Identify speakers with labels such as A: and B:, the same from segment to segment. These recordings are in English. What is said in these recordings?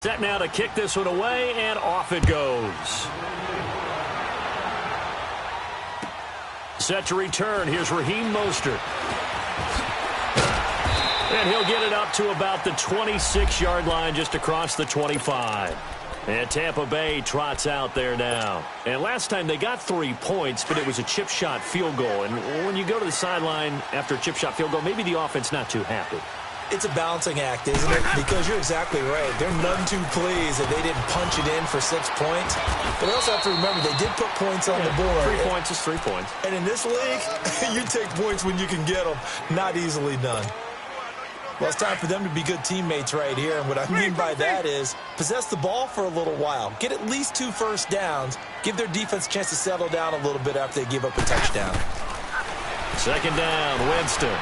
A: Set now to kick this one away, and off it goes. Set to return. Here's Raheem Mostert. And he'll get it up to about the 26-yard line, just across the 25. And Tampa Bay trots out there now. And last time they got 3 points, but it was a chip shot field goal. And when you go to the sideline after a chip shot field goal, maybe the offense not too happy.
B: It's a balancing act, isn't it? Because you're exactly right. They're none too pleased that they didn't punch it in for 6 points. But we also have to remember they did put points on the board.
A: 3 points is 3 points.
B: And in this league, you take points when you can get them. Not easily done. Well, it's time for them to be good teammates right here. And what I mean by that is possess the ball for a little while. Get at least 2 first downs. Give their defense a chance to settle down a little bit after they give up a touchdown.
A: Second down, Winston.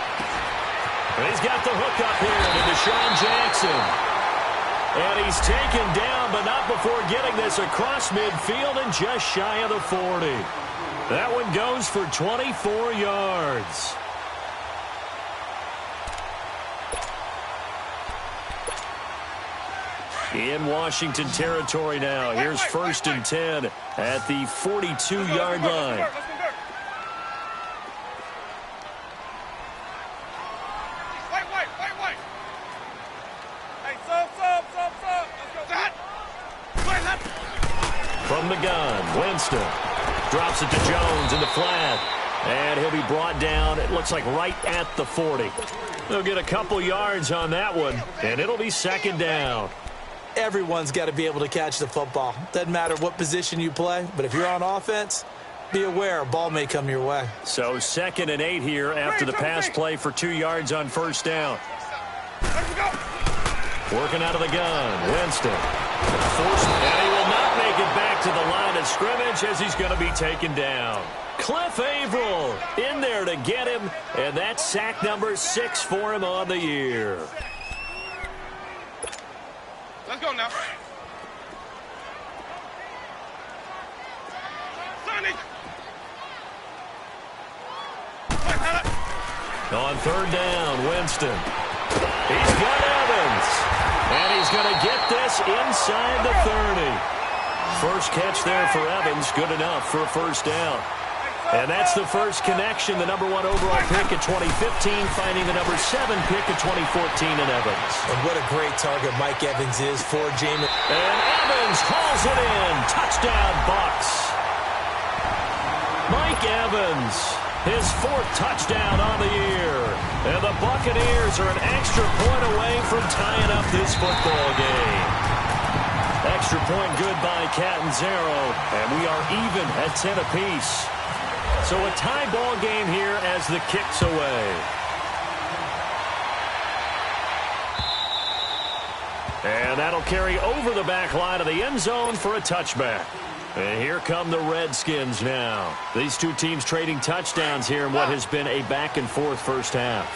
A: And he's got the hook up here to Deshaun Jackson. And he's taken down, but not before getting this across midfield and just shy of the 40. That one goes for 24 yards. In Washington territory now. Here's 1st and 10 at the 42-yard line. From the gun, Winston drops it to Jones in the flat, and he'll be brought down, it looks like right at the 40. They'll get a couple yards on that one, and it'll be second down.
B: Everyone's got to be able to catch the football. Doesn't matter what position you play, but if you're on offense, be aware a ball may come your way.
A: So 2nd and 8 here after the pass play for 2 yards on first down. Working out of the gun, Winston. And he will not make it back to the line of scrimmage as he's going to be taken down. Cliff Averill in there to get him, and that's sack number 6 for him on the year.
C: Let's go now. Sonny.
A: On 3rd down, Winston. He's got Evans. And he's going to get this inside the 30. First catch there for Evans. Good enough for a first down. And that's the first connection. The number 1 overall pick in 2015, finding the number 7 pick in 2014 in Evans.
B: And what a great target Mike Evans is for Jameis.
A: And Evans hauls it in. Touchdown, Bucs. Mike Evans, his 4th touchdown on the year. And the Buccaneers are an extra point away from tying up this football game. Extra point good by Catanzaro. And we are even at 10 apiece. So a tie ball game here as the kick's away. And that'll carry over the back line of the end zone for a touchback. And here come the Redskins now. These two teams trading touchdowns here in what has been a back-and-forth first half.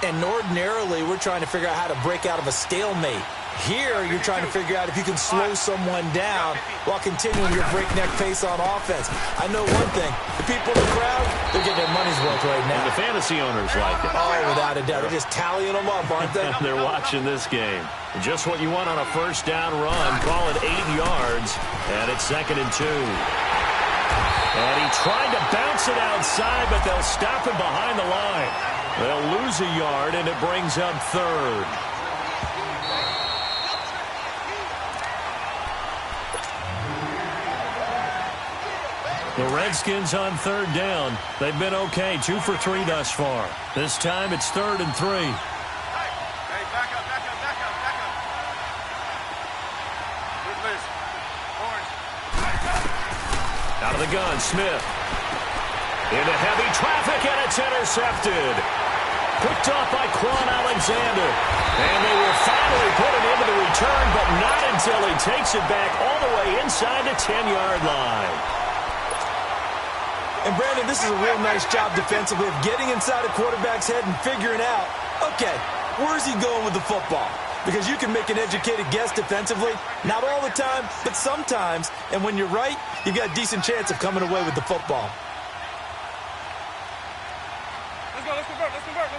B: And ordinarily, we're trying to figure out how to break out of a stalemate. Here, you're trying to figure out if you can slow someone down while continuing your breakneck pace on offense. I know one thing. The people in the crowd, they're getting their money's worth right now.
A: And the fantasy owners like it.
B: Oh, without a doubt. They're just tallying them up, aren't they?
A: They're watching this game. Just what you want on a first down run. Call it 8 yards, and it's 2nd and 2. And he tried to bounce it outside, but they'll stop him behind the line. They'll lose a yard, and it brings up 3rd. The Redskins on 3rd down. They've been okay, 2 for 3 thus far. This time it's 3rd and 3.
C: Hey, back up. Liz. Orange.
A: Out of the gun, Smith. Into heavy traffic, and it's intercepted. Picked off by Quan Alexander. And they will finally put it into the return, but not until he takes it back all the way inside the 10-yard line.
B: And, Brandon, this is a real nice job defensively of getting inside a quarterback's head and figuring out, okay, where's he going with the football? Because you can make an educated guess defensively. Not all the time, but sometimes. And when you're right, you've got a decent chance of coming away with the football.
C: Let's convert. Let's convert.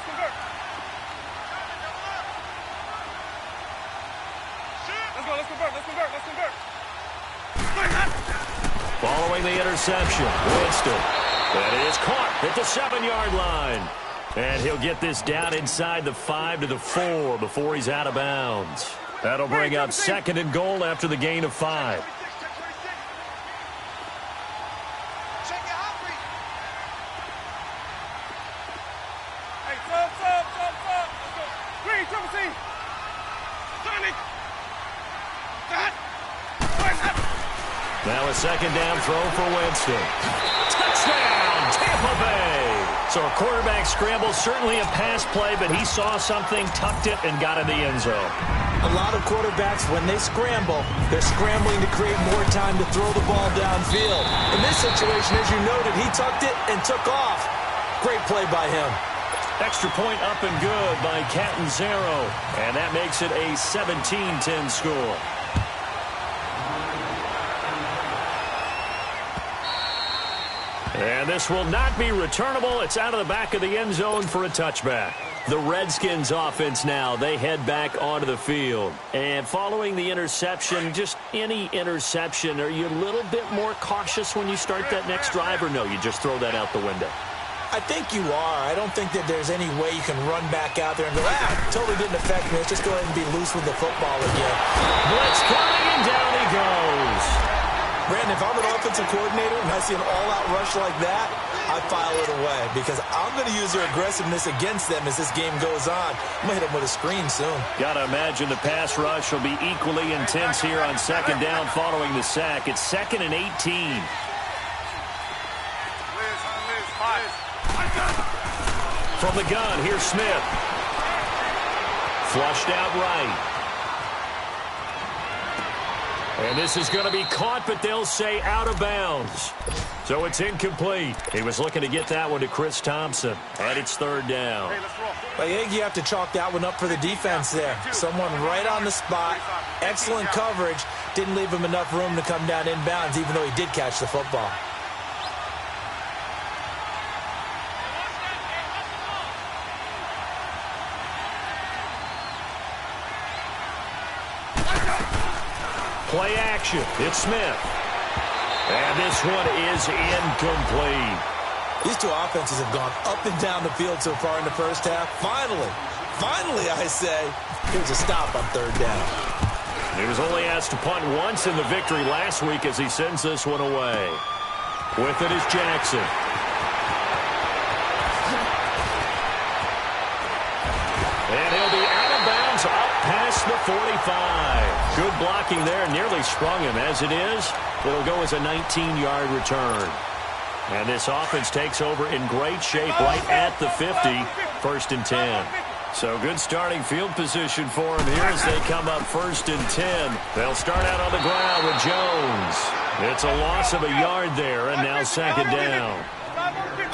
C: Let's convert. Let's convert.
A: Following the interception, Winston. That is caught at the 7-yard line. And he'll get this down inside the 5 to the 4 before he's out of bounds. That'll bring up 2nd and goal after the gain of 5.
C: Hey, sub. Let's go. Green, triple C. Sonic.
A: Now a 2nd down throw for Winston. Touchdown, Tampa Bay. So a quarterback scramble, certainly a pass play, but he saw something, tucked it, and got in the end zone.
B: A lot of quarterbacks, when they scramble, they're scrambling to create more time to throw the ball downfield. In this situation, as you noted, he tucked it and took off. Great play by him.
A: Extra point up and good by Catanzaro. And that makes it a 17-10 score. And this will not be returnable. It's out of the back of the end zone for a touchback. The Redskins offense now, they head back onto the field. And following the interception, just any interception, are you a little bit more cautious when you start that next drive, or no, you just throw that out the window?
B: I think you are. I don't think that there's any way you can run back out there and go, totally didn't affect me. Let's just go ahead and be loose with the football again.
A: Blitz coming, and down he goes.
B: Brandon, if I'm an offensive coordinator and I see an all-out rush like that, I file it away because I'm going to use their aggressiveness against them as this game goes on. I'm going to hit them with a screen soon.
A: Got to imagine the pass rush will be equally intense here on 2nd down following the sack. It's 2nd and 18. From the gun, here's Smith. Flushed out right. And this is going to be caught, but they'll say out of bounds. So it's incomplete. He was looking to get that one to Chris Thompson. And it's 3rd down.
B: I think you have to chalk that one up for the defense there. Someone right on the spot. Excellent coverage. Didn't leave him enough room to come down inbounds, even though he did catch the football.
A: Play action. It's Smith. And this one is incomplete.
B: These two offenses have gone up and down the field so far in the first half. Finally, I say, here's a stop on 3rd down.
A: He was only asked to punt once in the victory last week as he sends this one away. With it is Jackson. And he'll be out of bounds up past the 45. Good blocking there, nearly sprung him. As it is, it'll go as a 19-yard return. And this offense takes over in great shape right at the 50, 1st and 10. So good starting field position for him here as they come up 1st and 10. They'll start out on the ground with Jones. It's a loss of a yard there, and now 2nd down.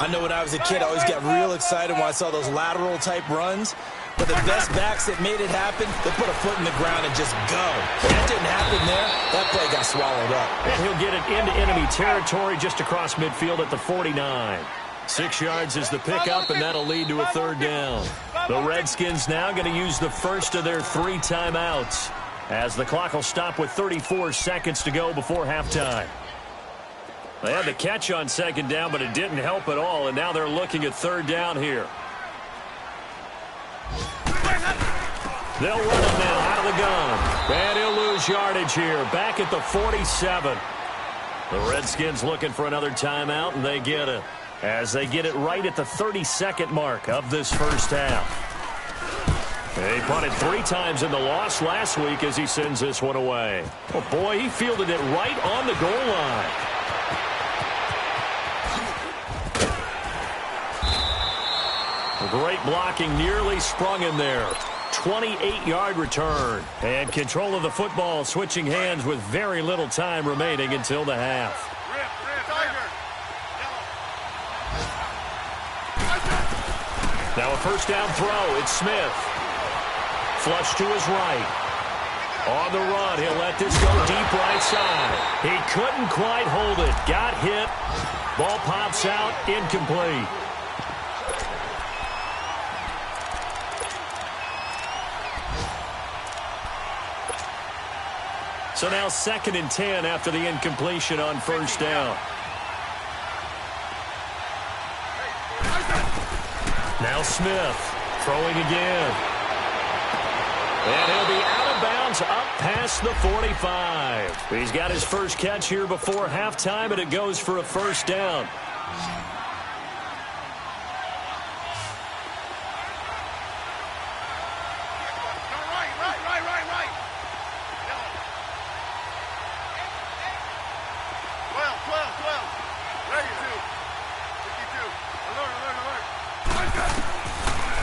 B: I know when I was a kid, I always got real excited when I saw those lateral-type runs. But the best backs that made it happen, they put a foot in the ground and just go. That didn't happen there. That play got swallowed up.
A: And he'll get it into enemy territory just across midfield at the 49. 6 yards is the pickup, and that'll lead to a 3rd down. The Redskins now going to use the first of their 3 timeouts as the clock will stop with 34 seconds to go before halftime. They had the catch on 2nd down, but it didn't help at all, and now they're looking at 3rd down here. They'll run it now out of the gun. And he'll lose yardage here. Back at the 47. The Redskins looking for another timeout, and they get it. As they get it right at the 32nd mark of this first half. They punted 3 times in the loss last week as he sends this one away. Oh, boy, he fielded it right on the goal line. Great blocking, nearly sprung him there. 28-yard return. And control of the football switching hands with very little time remaining until the half. Now a 1st down throw. It's Smith. Flush to his right. On the run, he'll let this go deep right side. He couldn't quite hold it. Got hit. Ball pops out. Incomplete. So now 2nd and 10 after the incompletion on first down. Now Smith throwing again. And he'll be out of bounds up past the 45. He's got his first catch here before halftime, and it goes for a first down.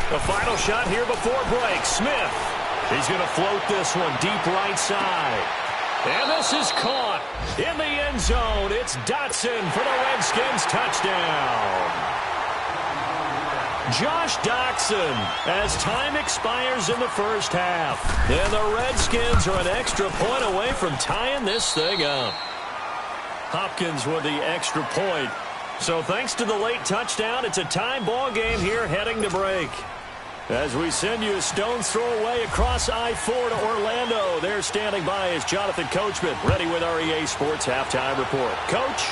A: The final shot here before break. Smith. He's going to float this one deep right side. And this is caught in the end zone. It's Dotson for the Redskins touchdown. Josh Dotson as time expires in the first half. And the Redskins are an extra point away from tying this thing up. Hopkins with the extra point. So thanks to the late touchdown, it's a tie ball game here heading to break. As we send you a stone's throw away across I-4 to Orlando. There standing by is Jonathan Coachman, ready with our EA Sports Halftime Report. Coach?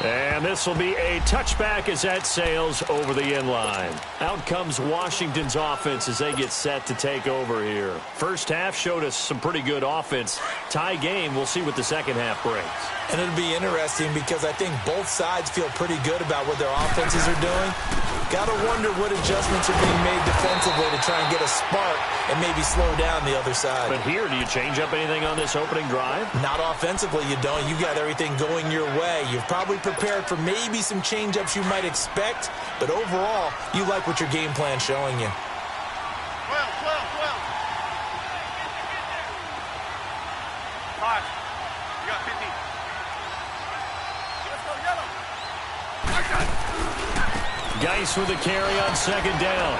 A: And this will be a touchback as that sails over the inline. Out comes Washington's offense as they get set to take over here. First half showed us some pretty good offense. Tie game, we'll see what the second half brings.
B: And it'll be interesting because I think both sides feel pretty good about what their offenses are doing. Got to wonder what adjustments are being made defensively to try and get a spark and maybe slow down the other side.
A: But here, do you change up anything on this opening drive?
B: Not offensively, you don't. You got everything going your way. You've probably prepared for maybe some change-ups you might expect, but overall, you like what your game plan's showing you.
C: 12. Five. You got 50. Let's go, yellow.
A: Geis with the carry on second down.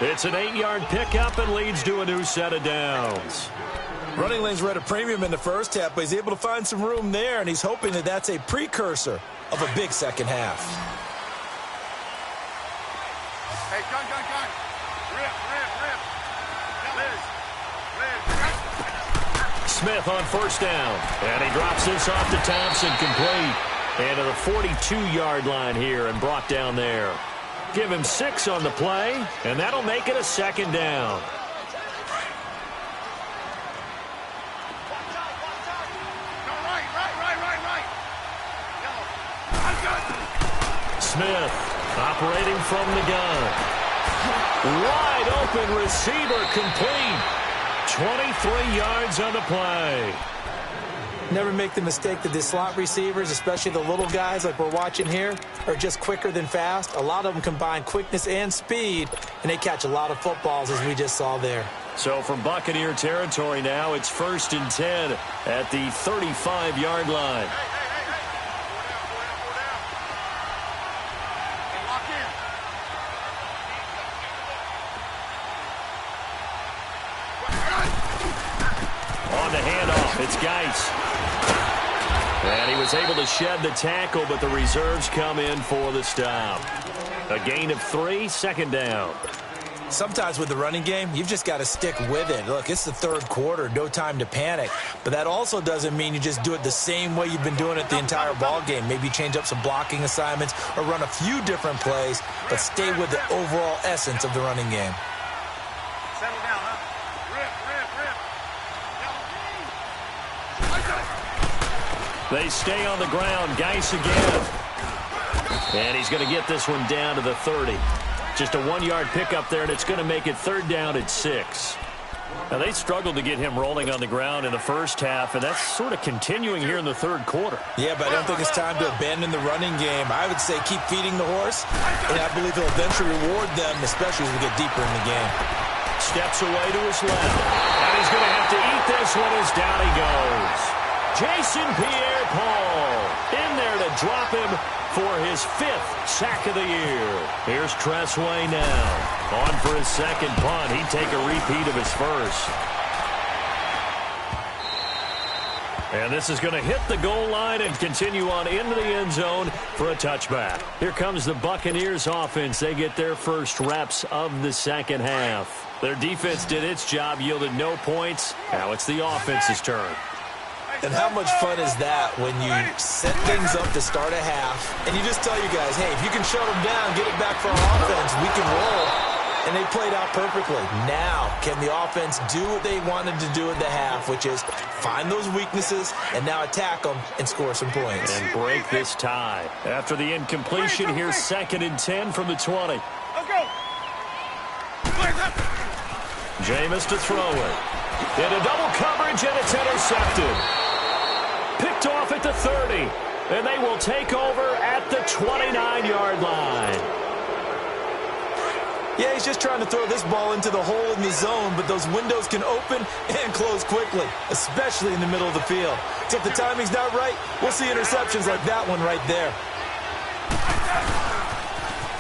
A: It's an 8-yard pickup and leads to a new set of downs.
B: Running lanes were at a premium in the first half, but he's able to find some room there, and he's hoping that that's a precursor of a big second half.
C: Hey, gun. Rip.
A: Smith on first down. And he drops this off to Thompson, complete. And to the 42-yard line here and brought down there. Give him 6 on the play, and that'll make it a second down. Smith operating from the gun. Wide open receiver, complete. 23 yards on the play.
B: Never make the mistake that the slot receivers, especially the little guys like we're watching here, are just quicker than fast. A lot of them combine quickness and speed, and they catch a lot of footballs, as we just saw there.
A: So from Buccaneer territory now, it's 1st and 10 at the 35-yard line. On the handoff, it's Geis. And he was able to shed the tackle, but the reserves come in for the stop. A gain of 3, second down.
B: Sometimes with the running game, you've just got to stick with it. Look, it's the third quarter, no time to panic. But that also doesn't mean you just do it the same way you've been doing it the entire ball game. Maybe change up some blocking assignments or run a few different plays, but stay with the overall essence of the running game.
C: Settle down, huh? Rip.
A: They stay on the ground. Geis again. And he's going to get this one down to the 30. Just a 1-yard pickup there, and it's going to make it third down at 6. Now, they struggled to get him rolling on the ground in the first half, and that's sort of continuing here in the third quarter.
B: Yeah, but I don't think it's time to abandon the running game. I would say keep feeding the horse, and I believe he'll eventually reward them, especially as we get deeper in the game.
A: Steps away to his left, and he's going to have to eat this one as down he goes. Jason Pierre-Paul in there to drop him for his 5th sack of the year. Here's Tressway now. On for his second punt. He'd take a repeat of his first. And this is going to hit the goal line and continue on into the end zone for a touchback. Here comes the Buccaneers offense. They get their first reps of the second half. Their defense did its job, yielded no points. Now it's the offense's turn.
B: And how much fun is that when you set things up to start a half, and you just tell you guys, hey, if you can shut them down, get it back for our offense, we can roll. And they played out perfectly. Now, can the offense do what they wanted to do at the half, which is find those weaknesses and now attack them and score some points.
A: And break this tie. After the incompletion, here's 2nd and 10 from the 20.
C: Let's go.
A: Jameis to throw it. Into double coverage, and it's intercepted. Picked off at the 30, and they will take over at the 29-yard line.
B: Yeah, he's just trying to throw this ball into the hole in the zone, but those windows can open and close quickly, especially in the middle of the field. So if the timing's not right, we'll see interceptions like that one right there.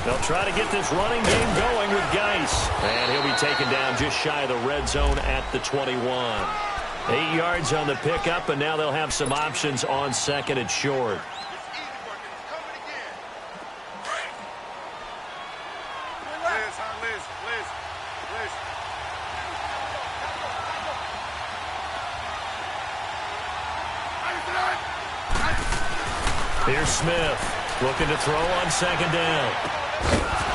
A: They'll try to get this running game going with Geis. And he'll be taken down just shy of the red zone at the 21. 8 yards on the pickup, and now they'll have some options on 2nd and short. Here's Smith looking to throw on 2nd down.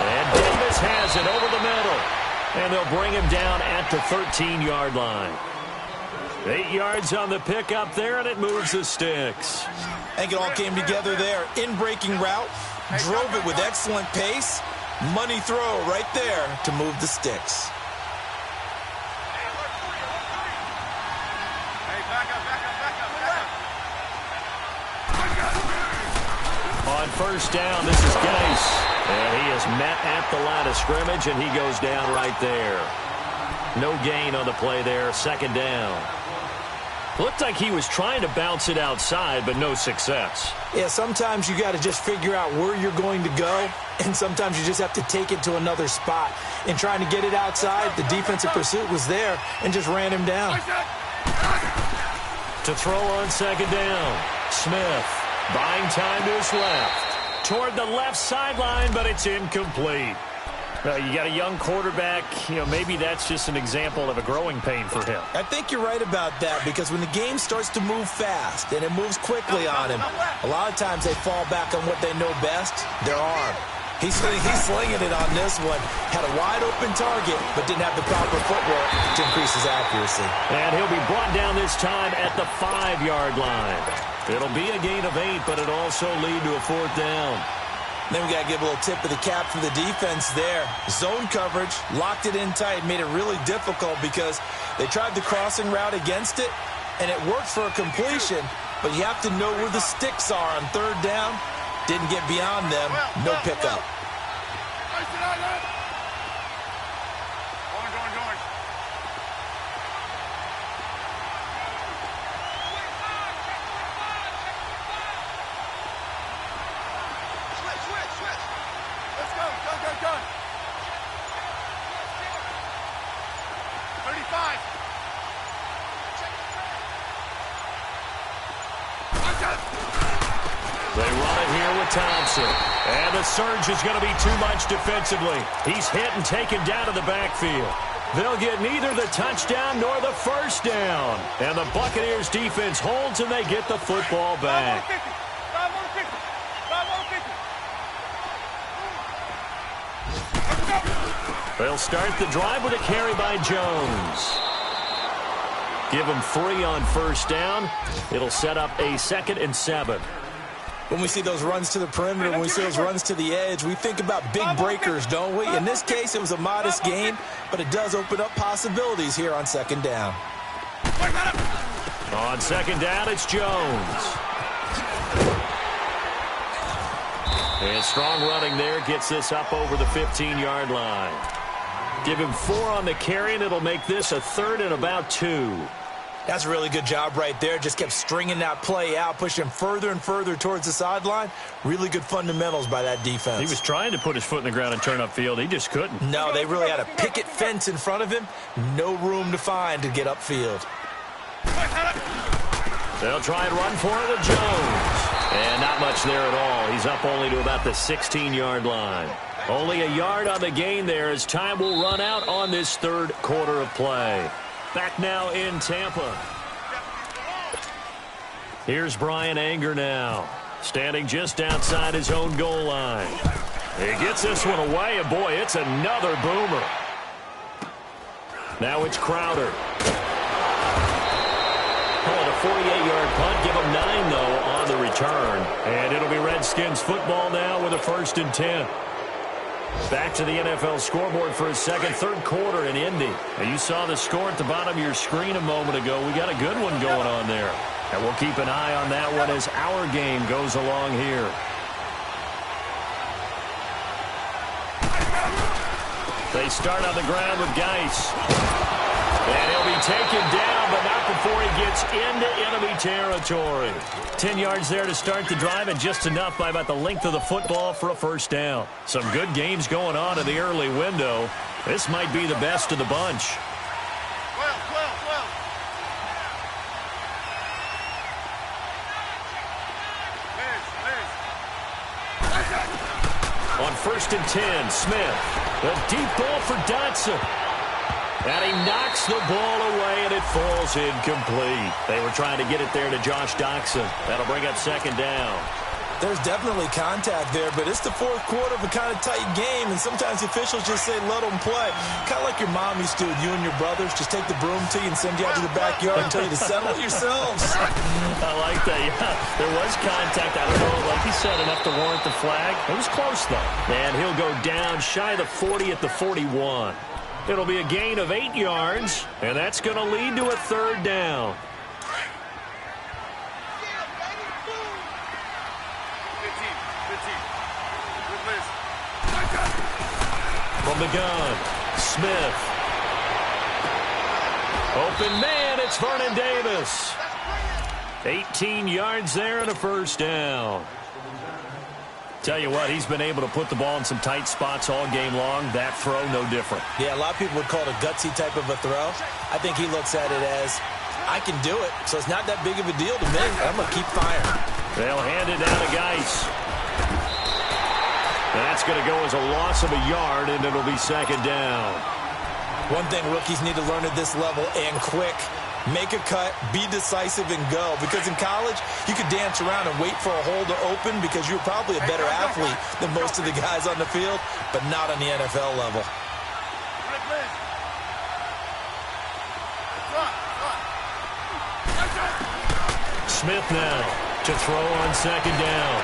A: And Davis has it over the middle. And they'll bring him down at the 13-yard line. 8 yards on the pickup there, and it moves the sticks.
B: I think it all came together there. In-breaking route, drove it with excellent pace. Money throw right there to move the sticks.
A: On 1st down, this is Geis. And he is met at the line of scrimmage, and he goes down right there. No gain on the play there, 2nd down. Looked like he was trying to bounce it outside, but no success.
B: Yeah, sometimes you got to just figure out where you're going to go, and sometimes you just have to take it to another spot. In trying to get it outside, the defensive pursuit was there and just ran him down.
A: To throw on 2nd down, Smith buying time to his left. Toward the left sideline, but it's incomplete. You got a young quarterback. Maybe that's just an example of a growing pain for him.
B: I think you're right about that, because when the game starts to move fast and it moves quickly on him, a lot of times they fall back on what they know best, their arm. He's slinging it on this one. Had a wide-open target, but didn't have the proper footwork to increase his accuracy.
A: And he'll be brought down this time at the 5-yard line. It'll be a gain of 8, but it'll also lead to a 4th down.
B: Then we got to give a little tip of the cap for the defense there. Zone coverage, locked it in tight, made it really difficult because they tried the crossing route against it, and it worked for a completion, but you have to know where the sticks are on 3rd down. Didn't get beyond them, no pickup.
A: They run it here with Thompson. And the surge is going to be too much defensively. He's hit and taken down to the backfield. They'll get neither the touchdown nor the 1st down. And the Buccaneers defense holds, and they get the football back. They'll start the drive with a carry by Jones. Give him 3 on 1st down. It'll set up a 2nd and 7.
B: When we see those runs to the perimeter, when we see those runs to the edge, we think about big breakers, don't we? In this case, it was a modest gain, but it does open up possibilities here on 2nd down.
A: On 2nd down, it's Jones. And strong running there gets this up over the 15-yard line. Give him 4 on the carry, and it'll make this a 3rd and about 2.
B: That's a really good job right there. Just kept stringing that play out, pushing him further and further towards the sideline. Really good fundamentals by that defense.
A: He was trying to put his foot in the ground and turn upfield. He just couldn't.
B: No, they really had a picket fence in front of him. No room to find to get upfield.
A: They'll try and run for it with Jones. And not much there at all. He's up only to about the 16-yard line. Only a yard on the gain there as time will run out on this third quarter of play. Back now in Tampa. Here's Brian Anger now, standing just outside his own goal line. He gets this one away, and boy, it's another boomer. Now it's Crowder. Calling a 48-yard punt. Give him 9, though, on the return. And it'll be Redskins football now with a 1st and 10. Back to the NFL scoreboard for his third quarter in Indy. And you saw the score at the bottom of your screen a moment ago. We got a good one going on there. And we'll keep an eye on that one as our game goes along here. They start on the ground with Geis. And he'll be taken down, but not before he gets into enemy territory. 10 yards there to start the drive, and just enough by about the length of the football for a 1st down. Some good games going on in the early window. This might be the best of the bunch. On 1st and 10, Smith. A deep ball for Dotson. And he knocks the ball away, and it falls incomplete. They were trying to get it there to Josh Doxson. That'll bring up 2nd down.
B: There's definitely contact there, but it's the 4th quarter of a kind of tight game, and sometimes the officials just say, let them play. Kind of like your mom used to with you and your brothers. Just take the broom to you and send you out to the backyard and tell you to settle it yourselves.
A: I like that. Yeah, there was contact. I don't know, like he said, enough to warrant the flag. It was close, though. And he'll go down shy of the 40 at the 41. It'll be a gain of 8 yards, and that's going to lead to a 3rd down. From the gun, Smith. Open man, it's Vernon Davis. 18 yards there and a 1st down. Tell you what, he's been able to put the ball in some tight spots all game long. That throw, no different.
B: Yeah, a lot of people would call it a gutsy type of a throw. I think he looks at it as, I can do it, so it's not that big of a deal to me. I'm going to keep firing.
A: They'll hand it down to Geis. That's going to go as a loss of a yard, and it'll be 2nd down.
B: One thing rookies need to learn at this level, and quick, make a cut, be decisive, and go. Because in college, you could dance around and wait for a hole to open because you're probably a better athlete than most of the guys on the field, but not on the NFL level.
A: Smith now to throw on 2nd down.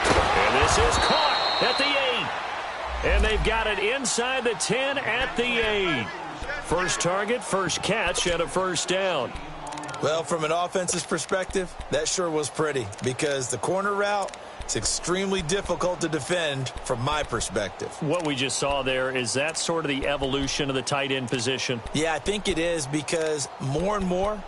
A: And this is caught at the 8. And they've got it inside the 10 at the 8. First target, first catch, and a 1st down.
B: Well, from an offense's perspective, that sure was pretty because the corner route is extremely difficult to defend from my perspective.
A: What we just saw there, is that sort of the evolution of the tight end position?
B: Yeah, I think it is because more and more,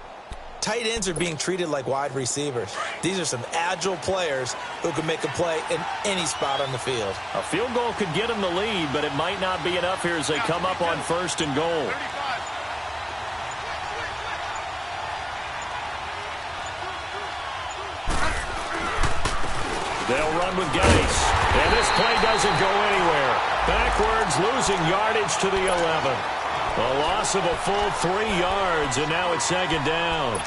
B: tight ends are being treated like wide receivers. These are some agile players who can make a play in any spot on the field.
A: A field goal could get them the lead, but it might not be enough here as they come up on 1st and goal. They'll run with Geis. And this play doesn't go anywhere. Backwards, losing yardage to the 11. A loss of a full 3 yards, and now it's 2nd down.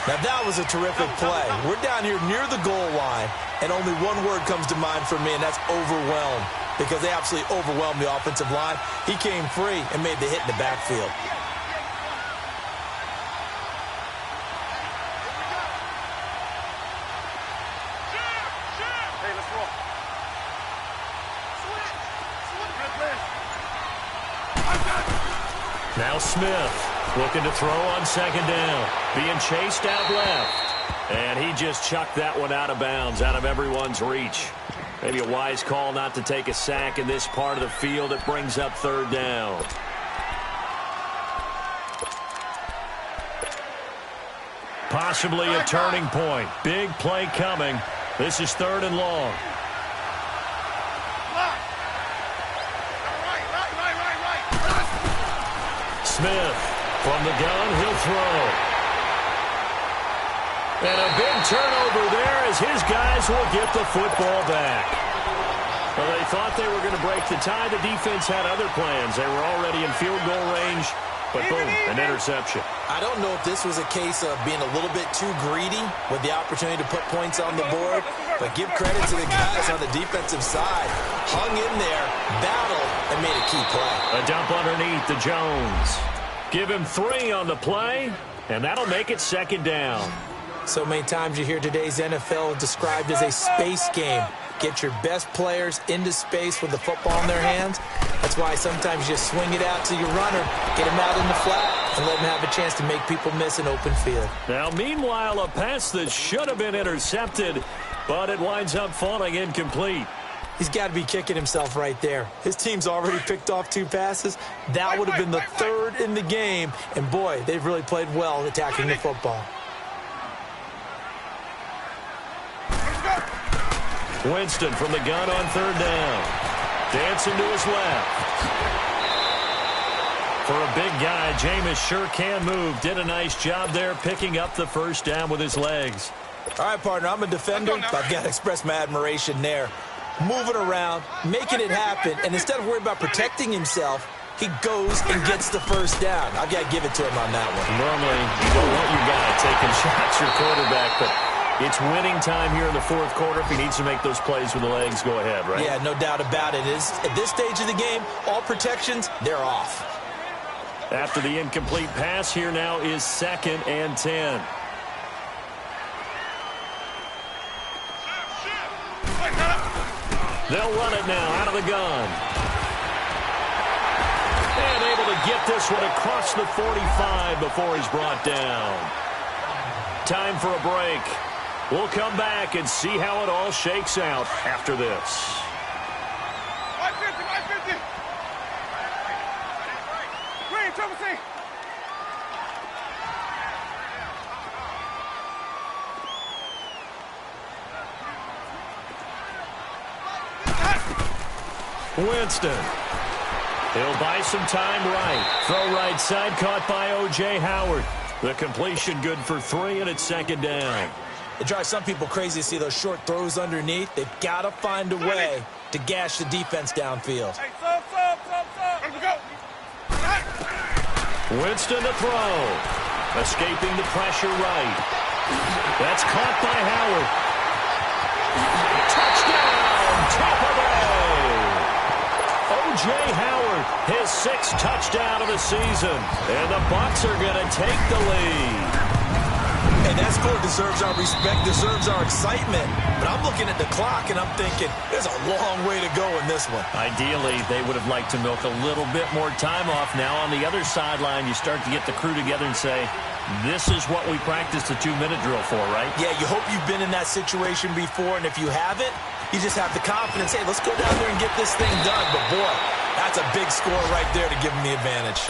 B: Now, that was a terrific play. We're down here near the goal line, and only one word comes to mind for me, and that's overwhelmed, because they absolutely overwhelmed the offensive line. He came free and made the hit in the backfield.
A: Now Smith looking to throw on 2nd down. Being chased out left. And he just chucked that one out of bounds, out of everyone's reach. Maybe a wise call not to take a sack in this part of the field. It brings up 3rd down. Possibly a turning point. Big play coming. This is 3rd and long. Smith from the gun, he'll throw. And a big turnover there as his guys will get the football back. Well, they thought they were going to break the tie. The defense had other plans. They were already in field goal range, but boom, an interception.
B: I don't know if this was a case of being a little bit too greedy with the opportunity to put points on the board, but give credit to the guys on the defensive side. Hung in there, battled, and made a key play.
A: A dump underneath to Jones. Give him 3 on the play, and that'll make it second down.
B: So many times you hear today's NFL described as a space game. Get your best players into space with the football in their hands. That's why sometimes you just swing it out to your runner, get him out in the flat, and let him have a chance to make people miss an open field.
A: Now, meanwhile, a pass that should have been intercepted, but it winds up falling incomplete.
B: He's got to be kicking himself right there. His team's already picked off 2 passes. That would have been the 3rd in the game. And, boy, they've really played well attacking the football.
A: Winston from the gun on 3rd down. Dancing to his left. For a big guy, Jameis sure can move. Did a nice job there picking up the first down with his legs.
B: All right, partner, I'm a defender, but I've got to express my admiration there. Moving around, making it happen, and instead of worrying about protecting himself, he goes and gets the first down. I've got to give it to him on that one.
A: Normally, you don't want your guy taking shots, your quarterback, but it's winning time here in the 4th quarter. If he needs to make those plays with the legs, go ahead, right?
B: Yeah, no doubt about it. At this stage of the game, all protections, they're off.
A: After the incomplete pass, here now is 2nd and 10. They'll run it now out of the gun. And able to get this one across the 45 before he's brought down. Time for a break. We'll come back and see how it all shakes out after this.
C: 550. Green, triple C.
A: Winston. He'll buy some time right. Throw right side caught by O.J. Howard. The completion good for 3, and it's 2nd down.
B: It drives some people crazy to see those short throws underneath. They've got to find a way to gash the defense downfield.
C: Hey, stop. Let's go.
A: Winston to throw. Escaping the pressure right. That's caught by Howard. Touchdown, Tampa Bay. O.J. Howard, his 6th touchdown of the season. And the Bucs are going to take the lead.
B: And that score deserves our respect, deserves our excitement. But I'm looking at the clock, and I'm thinking, there's a long way to go in this one.
A: Ideally, they would have liked to milk a little bit more time off. Now on the other sideline, you start to get the crew together and say, this is what we practiced the 2-minute drill for, right?
B: Yeah, you hope you've been in that situation before, and if you haven't, you just have the confidence, hey, let's go down there and get this thing done. But, boy, that's a big score right there to give them the advantage.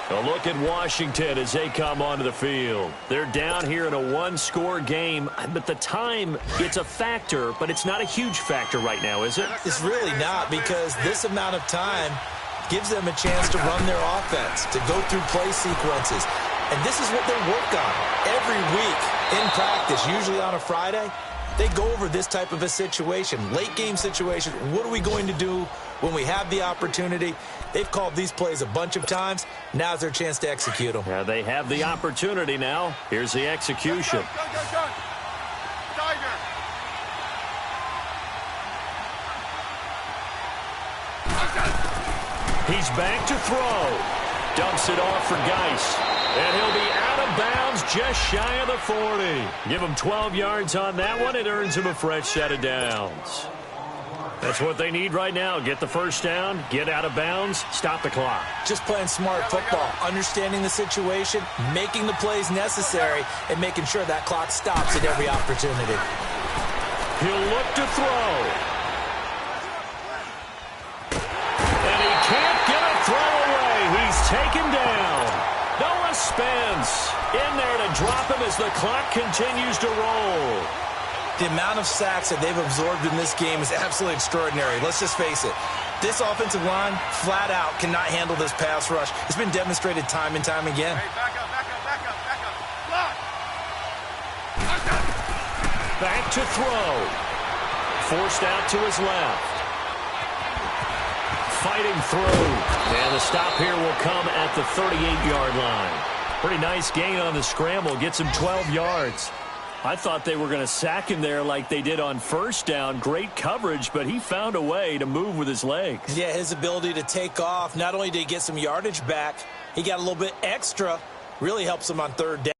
A: A look at Washington as they come onto the field. They're down here in a 1-score game, but the time, it's a factor, but it's not a huge factor right now, is it?
B: It's really not, because this amount of time gives them a chance to run their offense, to go through play sequences. And this is what they work on every week in practice, usually on a Friday. They go over this type of a situation, late game situation. What are we going to do when we have the opportunity? They've called these plays a bunch of times. Now's their chance to execute them.
A: Yeah, they have the opportunity now. Here's the execution.
C: Go. Tiger.
A: He's back to throw. Dumps it off for Geis. And he'll be out of bounds just shy of the 40. Give him 12 yards on that one. It earns him a fresh set of downs. That's what they need right now. Get the first down, get out of bounds, stop the clock.
B: Just playing smart football, understanding the situation, making the plays necessary, and making sure that clock stops at every opportunity.
A: He'll look to throw. And he can't get a throw away. He's taken down. Noah Spence in there to drop him as the clock continues to roll.
B: The amount of sacks that they've absorbed in this game is absolutely extraordinary. Let's just face it. This offensive line, flat out, cannot handle this pass rush. It's been demonstrated time and time again.
C: Hey, back up. Block.
A: Back to throw. Forced out to his left. Fighting through. And the stop here will come at the 38-yard line. Pretty nice gain on the scramble. Gets him 12 yards. I thought they were going to sack him there like they did on first down. Great coverage, but he found a way to move with his legs.
B: Yeah, his ability to take off. Not only did he get some yardage back, he got a little bit extra. Really helps him on third down.